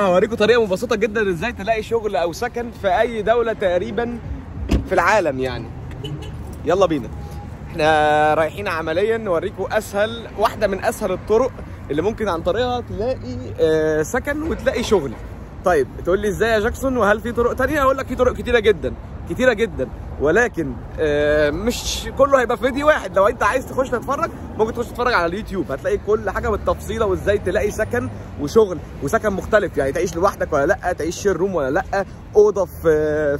هوريكم طريقه مبسطه جدا ازاي تلاقي شغل او سكن في اي دوله تقريبا في العالم يعني. يلا بينا. احنا رايحين عمليا نوريكم واحده من اسهل الطرق اللي ممكن عن طريقها تلاقي سكن وتلاقي شغل. طيب تقول لي ازاي يا جاكسون وهل في طرق تانية؟ هقول لك في طرق كتيره جدا ولكن مش كله هيبقى في فيديو واحد. لو انت عايز تخش تتفرج ممكن تخش تتفرج على اليوتيوب، هتلاقي كل حاجه بالتفصيله وازاي تلاقي سكن وشغل وسكن مختلف، يعني تعيش لوحدك ولا لا، تعيش شير روم ولا لا، اوضه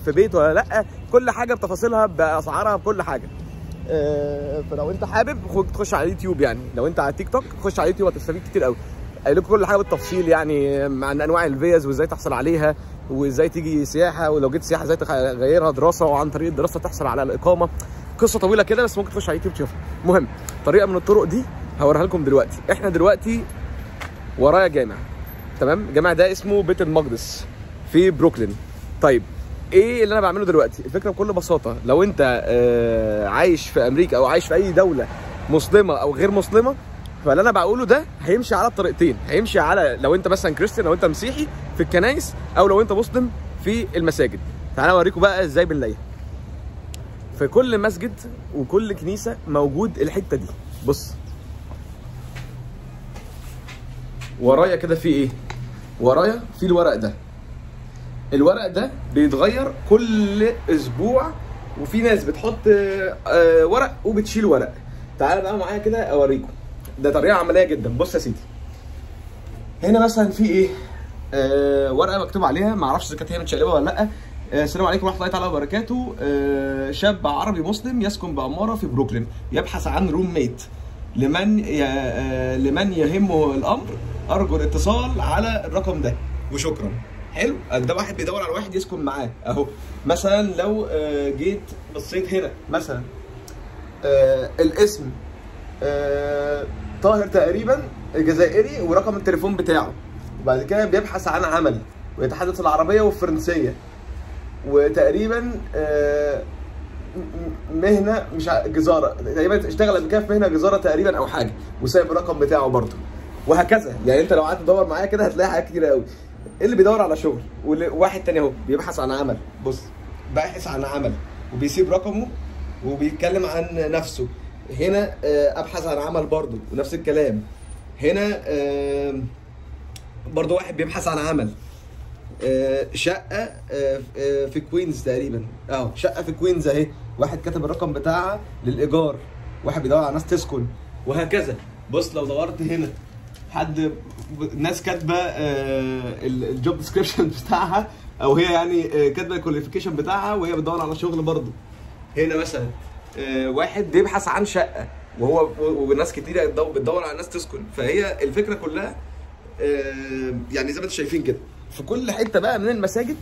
في بيت ولا لا، كل حاجه بتفاصيلها باسعارها بكل حاجه. فلو انت حابب تخش على اليوتيوب، يعني لو انت على تيك توك خش على اليوتيوب هتستفيد كتير قوي. قايل لكم كل حاجه بالتفصيل، يعني عن انواع الفيز وازاي تحصل عليها وازاي تيجي سياحه، ولو جيت سياحه ازاي تغيرها دراسه، وعن طريق الدراسه تحصل على الاقامه. قصه طويله كده بس ممكن تخش على اليوتيوب تشوفها. المهم طريقه من الطرق دي هوريها لكم دلوقتي. احنا دلوقتي ورايا جامع، تمام؟ الجامع ده اسمه بيت المقدس في بروكلين. طيب ايه اللي انا بعمله دلوقتي؟ الفكره بكل بساطه لو انت عايش في امريكا او عايش في اي دوله مسلمه او غير مسلمه، فاللي انا بقوله ده هيمشي على الطريقتين. هيمشي على لو انت مثلا كريستيان، لو انت مسيحي في الكنايس، او لو انت مسلم في المساجد. تعالى اوريكم بقى ازاي بنلاقيها. في كل مسجد وكل كنيسه موجود الحته دي. بص ورايا كده في ايه؟ ورايا في الورق ده. الورق ده بيتغير كل اسبوع، وفي ناس بتحط ورق وبتشيل ورق. تعالى بقى معايا كده اوريكم. ده طريقه عمليه جدا. بص يا سيدي، هنا مثلا في ايه؟ ورقه مكتوب عليها، ما اعرفش اذا كانت هي متشقلبه ولا لا. السلام عليكم ورحمه الله تعالى وبركاته. شاب عربي مسلم يسكن بعماره في بروكلين يبحث عن روم ميت لمن يهمه الامر، ارجو الاتصال على الرقم ده وشكرا. حلو. ده واحد بيدور على واحد يسكن معاه اهو. مثلا لو جيت بصيت هنا مثلا الاسم طاهر تقريبا الجزائري ورقم التليفون بتاعه، وبعد كده بيبحث عن عمل ويتحدث العربيه والفرنسيه، وتقريبا مهنه مش جزاره تقريبا، اشتغل قبل كده في مهنه جزاره تقريبا او حاجه، وسايب الرقم بتاعه برضه، وهكذا. يعني انت لو قعدت تدور معايا كده هتلاقي حاجات كتير قوي. اللي بيدور على شغل، وواحد تاني اهو بيبحث عن عمل. بص باحث عن عمل وبيسيب رقمه وبيتكلم عن نفسه. هنا ابحث عن عمل برضه ونفس الكلام. هنا برضه واحد بيبحث عن عمل. شقه في كوينز تقريبا اهو، شقه في كوينز اهي، واحد كاتب الرقم بتاعها للايجار، واحد بيدور على ناس تسكن، وهكذا. بص لو دورت هنا ناس كاتبه الجوب ديسكريبشن بتاعها، او هي يعني كاتبه الكواليفيكيشن بتاعها وهي بتدور على شغل برضه. هنا مثلا واحد بيبحث عن شقه وناس كتير بتدور على ناس تسكن. فهي الفكره كلها يعني زي ما انتم شايفين كده في كل حته بقى من المساجد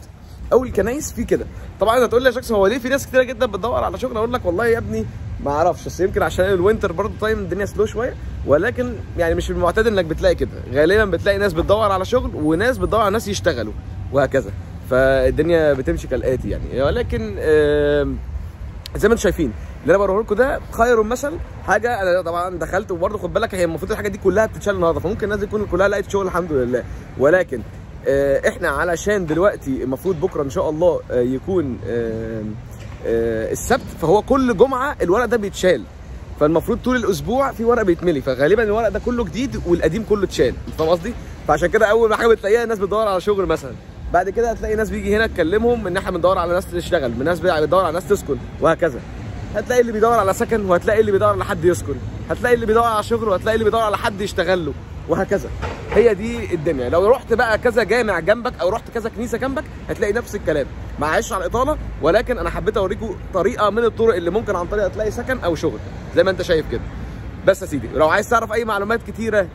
او الكنايس في كده. طبعا هتقول لي يا جاكسون هو ليه في ناس كتيره جدا بتدور على شغل؟ اقول لك والله يا ابني ما اعرفش، بس يمكن عشان الوينتر برضه تايم الدنيا سلو شويه، ولكن يعني مش المعتاد انك بتلاقي كده. غالبا بتلاقي ناس بتدور على شغل وناس بتدور على ناس يشتغلوا وهكذا. فالدنيا بتمشي كالاتي يعني. ولكن زي ما انتم شايفين اللي انا بوريه لكم ده خير مثل حاجه. انا طبعا دخلت، وبرضه خد بالك هي المفروض الحاجات دي كلها بتتشال النهارده، فممكن الناس دي تكون كلها لقيت شغل الحمد لله. ولكن احنا علشان دلوقتي المفروض بكره ان شاء الله يكون السبت، فهو كل جمعه الورق ده بيتشال، فالمفروض طول الاسبوع في ورق بيتملي، فغالبا الورق ده كله جديد والقديم كله اتشال. انت فاهم قصدي؟ فعشان كده اول حاجه بتلاقيها الناس بتدور على شغل مثلا، بعد كده هتلاقي ناس بيجي هنا تكلمهم ان احنا بندور على ناس تشتغل، ناس بتدور على ناس تسكن وهكذا. هتلاقي اللي بيدور على سكن، وهتلاقي اللي بيدور على حد يسكن، هتلاقي اللي بيدور على شغل، وهتلاقي اللي بيدور على حد يشتغل له وهكذا. هي دي الدنيا. لو رحت بقى كذا جامع جنبك او رحت كذا كنيسه جنبك هتلاقي نفس الكلام. معلش على الاطاله، ولكن انا حبيت اوريكم طريقه من الطرق اللي ممكن عن طريقها تلاقي سكن او شغل زي ما انت شايف كده. بس يا سيدي لو عايز تعرف اي معلومات كتيره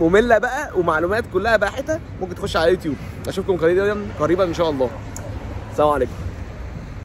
ممله بقى ومعلومات كلها باحته، ممكن تخش على اليوتيوب. اشوفكم قريبا ان شاء الله. السلام عليكم.